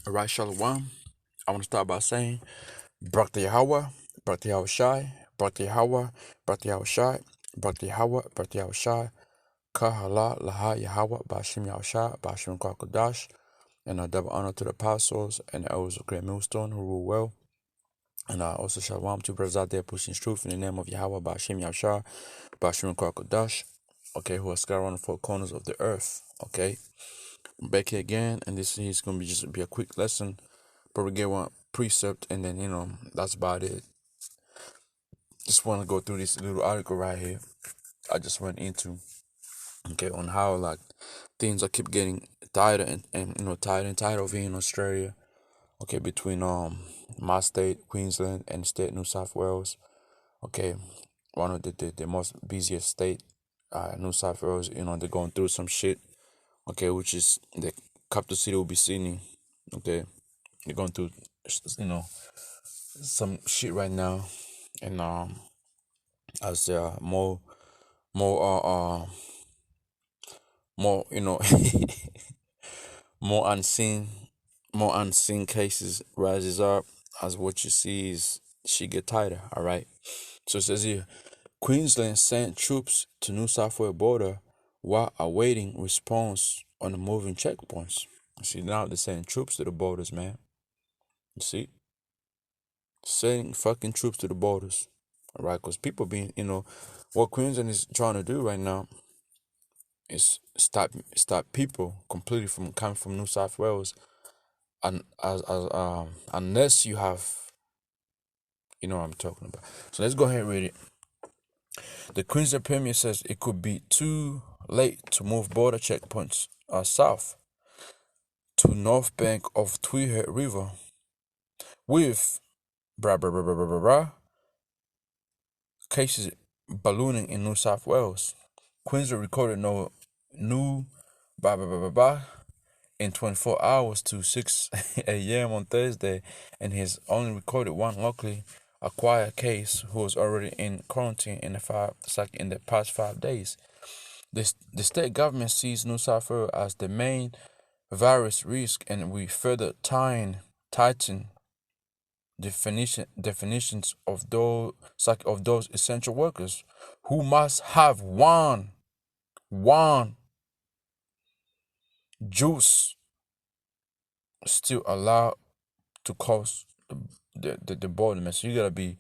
Alright, Shalom. I want to start by saying, Brakta Yahweh, Brakta Yahweh Shai, Brakta Yahweh, Brakta Yahweh Shai, Brakta Yahweh, Brakta Yahweh Shai, Kahala, Laha Yahweh, Bashim Yahweh Shai, Bashim Kwakadash, and a double honor to the apostles and the elders of Great Millstone who rule well. And also Shalom to brothers out there pushing truth in the name of Yahweh, Bashim Yahweh Shai, Bashim Kwakadash, okay, who are scattered on the four corners of the earth, okay. I'm back here again, and this is going to be a quick lesson. Probably get one precept, and then that's about it. Just want to go through this little article right here. I just went into on how like things are keep getting tighter and tighter and tighter over here in Australia. Okay, between my state Queensland and state New South Wales. Okay, one of the most busiest state, New South Wales. They're going through some shit. Okay, which is the capital city will be Sydney. Okay, they're going through some shit right now, and as there are more more more unseen more unseen cases rises up, as what you see is she get tighter. All right, so it says here, Queensland sent troops to New South Wales border while awaiting response on the moving checkpoints. See, now they're sending troops to the borders, man. You see, sending fucking troops to the borders. All right, because people being, what Queensland is trying to do right now is stop people completely from coming from New South Wales, and unless you have, what I'm talking about. So let's go ahead and read it. The Queensland Premier says it could be too late to move border checkpoints south to north bank of Tweed River with cases ballooning in New South Wales. Queensland recorded no new in 24 hours to 6 a.m. on Thursday, and has only recorded one locally acquired case who was already in quarantine in the past 5 days. The state government sees New South Wales as the main virus risk, and we further tighten definitions of those essential workers who must have one juice still allowed to cross the border, man. So you gotta be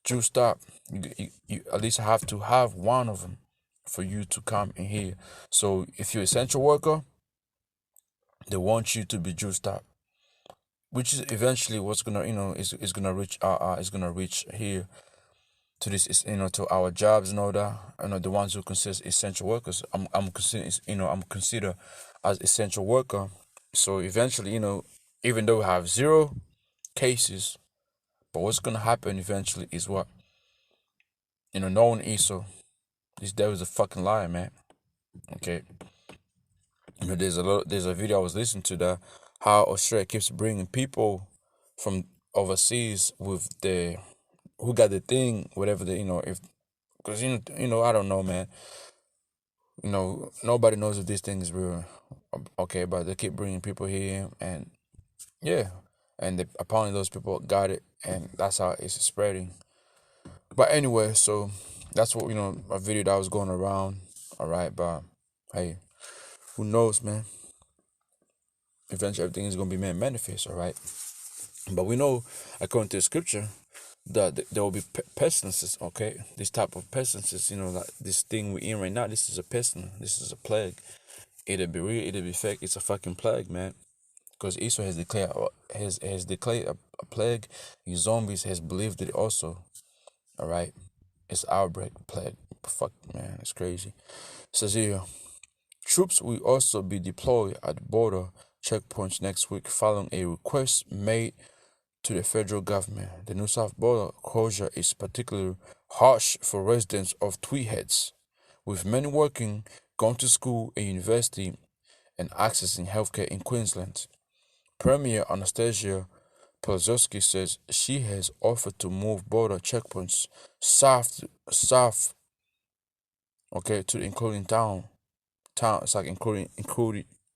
juiced up. You at least have to have one of them for you to come in here. So if you're essential worker, they want you to be juiced up, which is eventually what's gonna is gonna reach here to this is to our jobs and all that. The ones who consider essential workers. I'm considered as essential worker. So eventually, even though we have zero cases, but what's gonna happen eventually is what no one is. So this devil is a fucking liar, man. Okay, there's a video I was listening to that how Australia keeps bringing people from overseas with the who got the thing, whatever the if because I don't know, man. Nobody knows if this thing is real. Okay, but they keep bringing people here, and yeah, and apparently those people got it, and that's how it's spreading. But anyway, so that's what a video that was going around. All right, but hey, who knows, man? Eventually, everything is gonna be made manifest. All right, but we know, according to the scripture, that there will be pestilences. Okay, this type of pestilences. Like this thing we're in right now. This is a pestilence. This is a plague. It'll be real. It'll be fake. It's a fucking plague, man. Because Esau has declared a plague. The zombies has believed it also. All right, it's outbreak plague. Fuck, man, it's crazy. It says here, troops will also be deployed at border checkpoints next week following a request made to the federal government. The New South border closure is particularly harsh for residents of Tweed Heads, with many working, going to school and university, and accessing healthcare in Queensland. Premier Anastasia Pazowski says she has offered to move border checkpoints south, okay, to including town. It's like including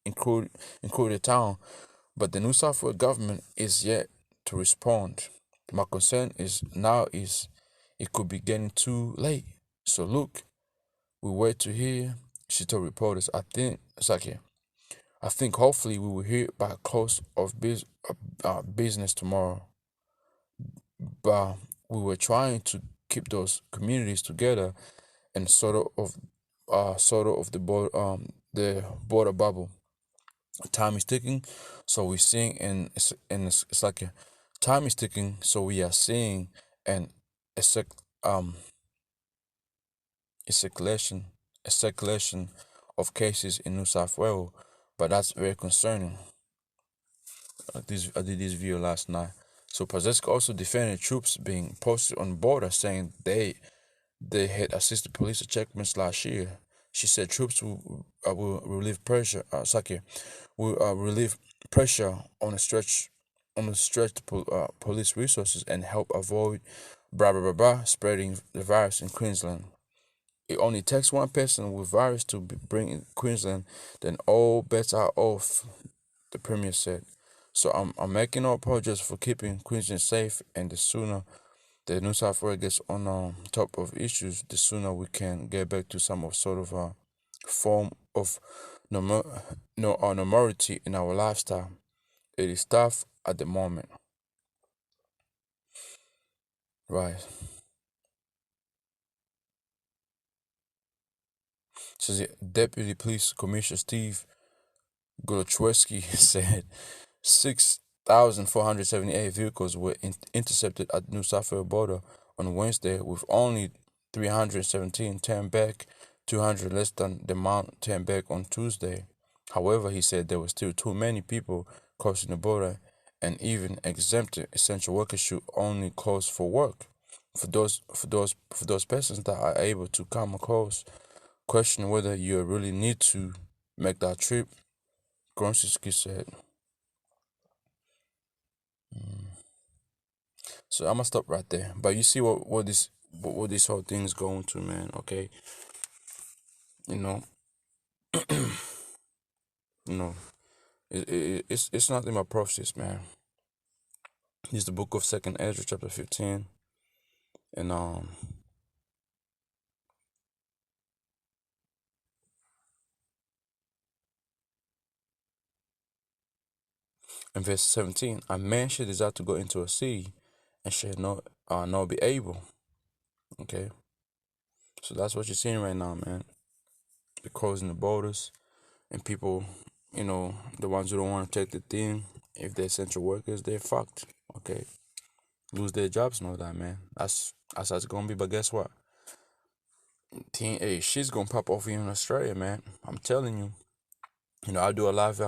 the town But the New South Wales government is yet to respond. My concern is now is it could be getting too late. So look, we wait to hear. She told reporters, I think hopefully we will hear by close of business tomorrow. But we were trying to keep those communities together and sort of the border bubble. Time is ticking, so we're seeing, it's like a time is ticking, so we are seeing an a sec, a circulation a circulation of cases in New South Wales, but that's very concerning. I did this video last night. So Pazeska also defended troops being posted on border, saying they had assisted police checkpoints last year. She said troops will relieve pressure. Will relieve pressure on the stretched police resources and help avoid spreading the virus in Queensland. It only takes one person with virus to bring in Queensland, then all bets are off, the Premier said. So I'm making no apologies for keeping Queensland safe, and the sooner the New South Wales gets on top of issues, the sooner we can get back to some of sort of a form of normality in our lifestyle. It is tough at the moment, right? So the Deputy Police Commissioner Steve Golochweski said 6,478 vehicles were intercepted at New South Wales border on Wednesday, with only 317 turned back, 200 less than the amount turned back on Tuesday. However, he said there were still too many people crossing the border, and even exempted essential workers should only close for work. For those persons that are able to come across, question whether you really need to make that trip, Gronsinski said. So I'm gonna stop right there. But you see what this whole thing is going to, man. Okay, you know, you know, it's nothing but prophecies, man. It's the book of Second Ezra, chapter 15, and in verse 17, a man should desire to go into a city, and should not be able. Okay, so that's what you're seeing right now, man. They're closing the borders, and people, the ones who don't want to take the thing, if they're essential workers, they're fucked. Okay, lose their jobs and all that, man. That's how it's gonna be. But guess what? She's gonna pop off here in Australia, man. I'm telling you. I do a live.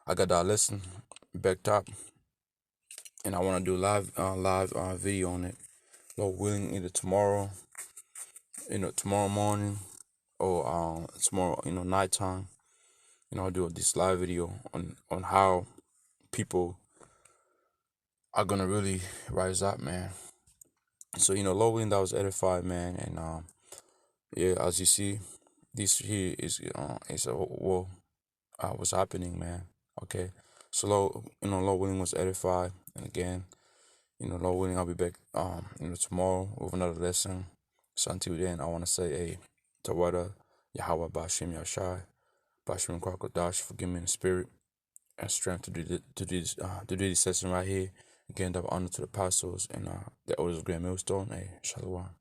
I got that lesson backed up, and I want to do live video on it. Lord willing, either tomorrow, tomorrow morning, or tomorrow, nighttime. I'll do this live video on how people are gonna really rise up, man. So Lord willing, that was edified, man, and yeah, as you see, this here is what's happening, man. Okay, so Lord willing was edified, and again, Lord willing, I'll be back tomorrow with another lesson. So until then, I want to say a Tawada Yahweh Bashim Yashai Bashim Kwakadash, forgive me in the spirit and strength to do this session right here. Again, double honor to the apostles and the elders of Grand Millstone. Hey, Shalom.